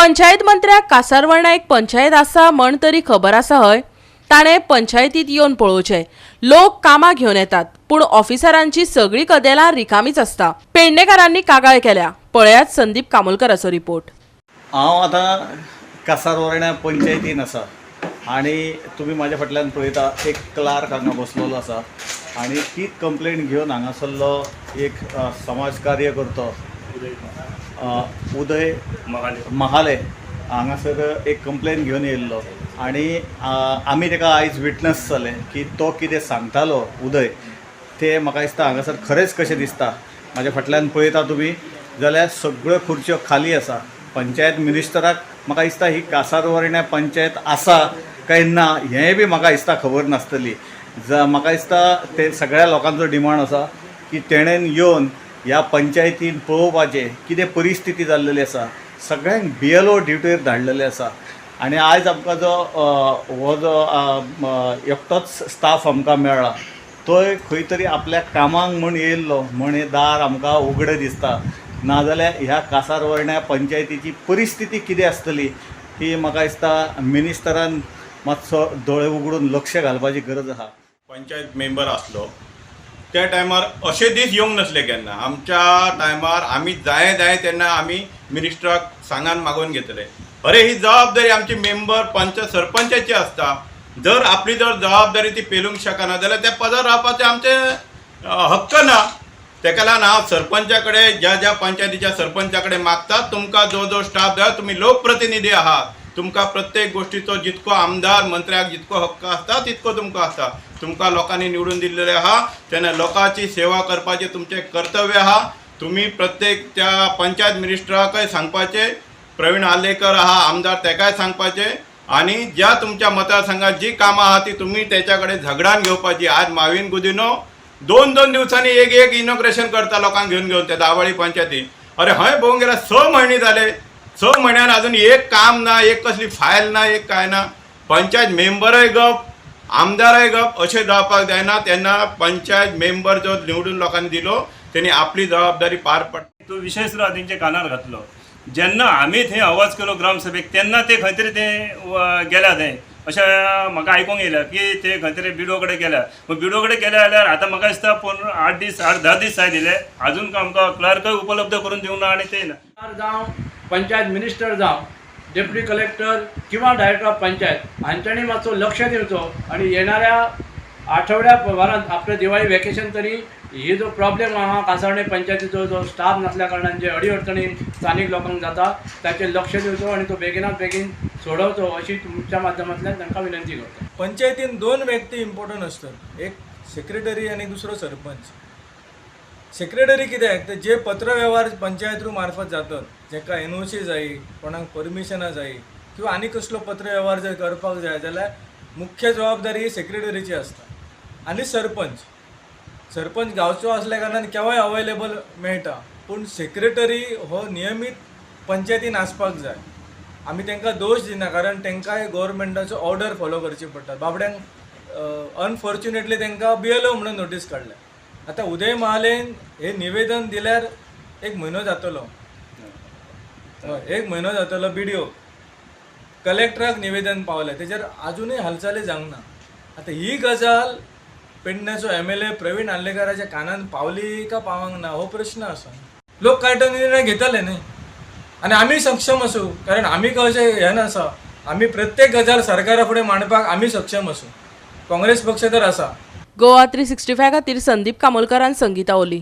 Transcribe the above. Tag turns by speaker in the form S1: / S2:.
S1: पंचायत मंत्र्याक कासारवळ्ळा एक पंचायत आसा म्हण तरी खबर आसा हय. ताणें पंचायतीत येवन पळोवचें. लोक कामां घेवन येतात पूण ऑफिसरांची सगळी कदेलां रिकामीच आसता. पेडणेकारांनी कागाळ केल्या. पळयात संदीप कामोलकराचो रिपोर्ट.
S2: हांव आतां कासारवळ्या पंचायतीन आसा आनी तुमी म्हाज्या फाटल्यान पळयता एक क्लार्क हांगा बसलेलो आसा आनी तीच कंप्लेंट घेवन हांगासरलो एक समाज कार्यकर्तो उदय महाले हांगासर एक कंप्लेन घेवन येयल्लो आनी आमी ताका आयज विटनस जाले की तो कितें सांगतालो उदय ते म्हाका दिसता हांगासर खरेंच कशें दिसता. म्हाज्या फाटल्यान पळयता तुमी जाल्यार सगळ्यो खुर्च्यो खाली आसा. पंचायत मिनिस्टराक म्हाका दिसता ही कासारवळ्या पंचायत आसा काय ना हेंय बी म्हाका दिसता खबर नासतली. म्हाका दिसता ते सगळ्या लोकांचो डिमांड आसा की तेणेन येवन ह्या पंचायतीन पळोवपाचें कितें परिस्थिती जाल्लेली आसा. सगळ्यांक BLO ड्युटीर धाडलेले आसा आनी आयज आमकां जो हो जो एकटोच स्टाफ आमकां मेळ्ळा तोय खंय तरी आपल्या कामाक म्हूण येयल्लो म्हण हें दार आमकां उगडें दिसता. नाजाल्यार ह्या कासारवळ्या पंचायतीची परिस्थिती कितें आसतली ही म्हाका दिसता मिनिस्टरान मातसो दोळे उगडून लक्ष घालपाची गरज आसा.
S3: पंचायत मेंबर आसलो त्या टायमार अशे दीस येवंक नसले केन्ना. आमच्या टायमार आमी जाय तेन्ना आमी मिनिस्टराक सांगान मागून घेतले. अरे ही जबाबदारी आमची मेंबर सरपंचाची आसता. जर आपली जबाबदारी ती पेलूंक शकना जाल्यार त्या पदार रावपाचें आमचें हक्क ना. तेका लागून हांव सरपंचा कडेन ज्या पंचायतीच्या सरपंचा कडेन मागतात तुमकां जो स्टाफ जाय तुमी लोकप्रतिनिधी आहात. तुमकां प्रत्येक गोष्टीचो जितको आमदार मंत्र्याक जितको हक्क आसता तितको तुमकां आसता. तुमकां लोकांनी निवडून दिल्लेले आहा तेन्ना लोकांची सेवा करपाचें तुमचें कर्तव्य आहा. तुमी प्रत्येक त्या पंचायत मिनिस्टराकय सांगपाचें, प्रवीण आलेकर आहा आमदार तेकाय सांगपाचें आनी ज्या तुमच्या मतदारसंघात जी कामां आहा ती तुमी तेच्या कडेन झगडान घेवपाची. आज माविन गुदिनो दोन दिवसांनी एक इनॉग्रेशन करता लोकांक घेवन त्या दावळी पंचायतीन. अरे हय भोवूंक गेल्यार 6 म्हयने जाले. 6 म्हयन्यान अजून एक काम ना, एक कसली फायल ना, एक काय ना. पंचायत मेंबरय गप, आमदारय गप अशें जावपाक जायना. तेन्ना पंचायत मेंबर जो निवडून लोकांनी दिलो तेणी आपली जबाबदारी पार पडटा.
S4: तो विशय सुद्दां तेंच्या कानार घातलो. जेन्ना आमी थंय आवाज केलो ग्रामसभेक तेन्ना ते खंय तरी ते गेल्या थंय अशें म्हाका आयकूंक येयला की ते खंय तरी BDO कडेन गेल्या. BDO कडेन गेले जाल्यार आतां म्हाका दिसता 8-10 दीस जाय दिले अजून आमकां क्लर्कय उपलब्ध करून दिवंक ना आनी ते ना.
S5: जावं पंचायत मिनिस्टर जावं डेप्युटी कलेक्टर किंवा डायरेक्टर ऑफ पंचायत हांच्यांनी मातसो लक्ष दिवचो आनी येणाऱ्या आठवड्या वरांत आपल्या दिवाळी वेकेशन तरी ही जो प्रॉब्लेम आहा कासावणे पंचायतीचो जो स्टाफ नसल्या कारणान जे अडीअडचणी स्थानिक लोकांक जाता ताचेर लक्ष दिवचो आणि तो बेगिनात बेगीन सोडवचो अशी तुमच्या माध्यमांतल्यान तांकां विनंती करता.
S6: पंचायतीन 2 व्यक्ती इम्पॉर्टंट असतात, एक सेक्रेटरी आणि दुसरो सरपंच. सेक्रेटरी कित्याक तर जे पत्रव्यवहार पंचायत रू मार्फत जातात, जेका NOC जायी, कोणाक परमिशनां जायी किंवा आनी कसलो पत्रव्यवहार जर करपाक जाय जाल्यार मुख्य जबाबदारी ही सेक्रेटरीची आसता. आनी सरपंच गांवचो असल्या कारणान केव्हाय अवेलेबल मेळटा पूण सेक्रेटरी हो नियमीत पंचायतीन आसपाक जाय. आमी तांकां दोश दिना कारण तांकांय गव्हर्मेंटाचो ऑर्डर फॉलो करची पडटा. बाबड्यांक अनफॉर्च्युनेटली तांकां BLO म्हणून नोटीस काडल्या. आतां उदय महालेन हे निवेदन दिल्यार 1 म्हयनो जातलो. 1 म्हयनो जातलो. BDO कलेक्टराक निवेदन पावलें तेजेर आजुनूय हालचाली जावंक ना. आतां ही गजाल पेडण्याचो MLA प्रवीण आलेकराच्या कानान पावली का पावंक ना हो प्रश्न आसा. लोक कांय तो निर्णय घेतले न्ही आनी आमी सक्षम आसूं कारण आमी कशें हें नासा. आमी प्रत्येक गजाल सरकारा फुडें मांडपाक आमी सक्षम आसूं. काँग्रेस पक्ष तर आसा.
S1: गोवा 365 खातीर संदीप कामोलकर आनी संगीता ओली.